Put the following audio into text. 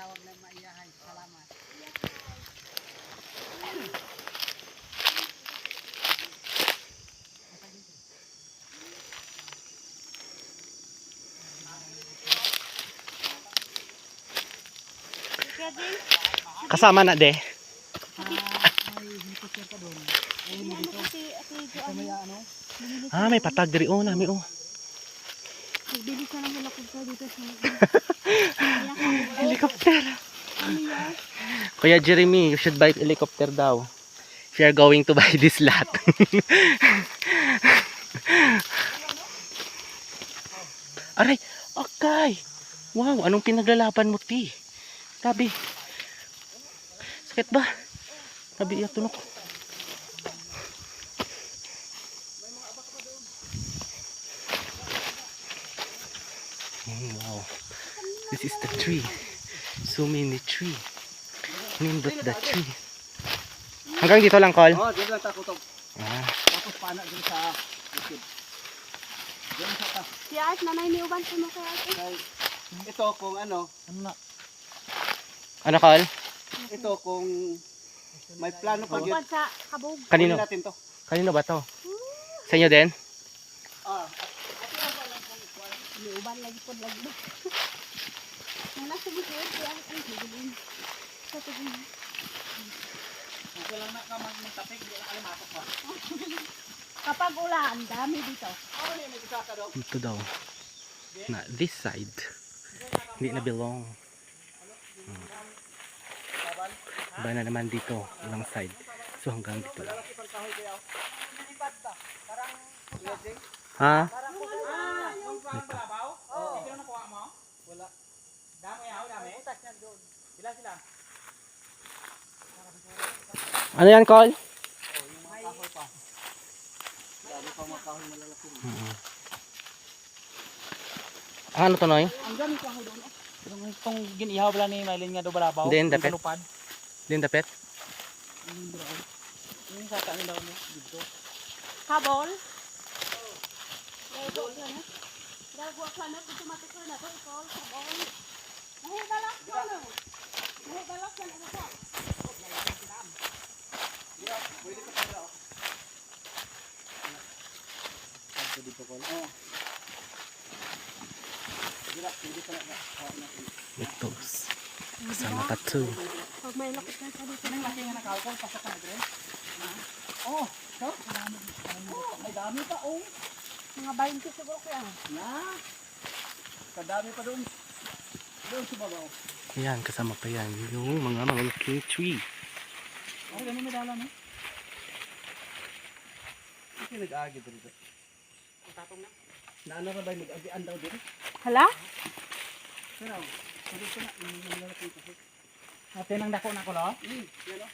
tawag na maiyahay. Salamat. Kasama na de. May helicopter pa doon. Ayun mo dito. Ito may ano. May patag diri nami Bili ka ng helicopter dito sa helicopter. Kuya Jeremy, you should buy helicopter daw. If you are going to buy this lot. Aray, okay. Wow, anong pinaglalaban mo, ti? Tabi. Sakit ba? Tabi, tunok. Wow. This is the tree. So many tree. Nindot the tree. Hanggang dito lang, Col? Oo, dito lang takutok. Ah. Tapos pana dito sa likod. Dito sa ta. si Art, nanay ni Uban sa mga Art. Ito kung ano. Ano na? Ano, Col? Ito kung may plano pa yun. Uban sa kabog. Kanino? Natin to. Kanino ba to? Sa inyo din? Ah, Ni Uban lagi po lagi. Nana sa gilid, si Art ang gilid. Sa tigil. okay lang na ka magtapig, hindi na kalimatok pa. Kapag ulan, dami dito. Ano na may isa ka daw? Ito daw. Na this side. Hindi na belong. Iba na naman dito. Ilang side. So hanggang dito lang. Ha? Ito. Ano yan, Col? Ano to, Noy? Ang dami kahoy doon. Itong ginihaw pala ni Maylin nga do balabaw. Hindi, dapit. Din dapet? Yung sa kanin daw mo dito. Kabol. Lego ka na. Lego ka na. Dito matikol na to. Ikol, kabol. Nahibalak ka na. Nahibalak ka na ito. Pwede ka pa daw. Pwede pa ko. Oh. Pwede ka na. Ito. Kasama tattoo. Pag may lakot na sa dito. Nang laki nga nakawal, pasok ka na rin. Oh, so? May dami pa, oh. Mga 20 siguro kaya. Na. Kadami pa doon. Doon sa babaw. Ayan, kasama pa yan. Yung mga king tree. Oh, ganun may dala, no? Kasi nag-aagi dito. Tatong na. Naano na ba yung nag-agian daw dito? Hala? Pero, sabi ko na, yung lalaki kasi. Ate nang dako na ko, lo? Yan, o.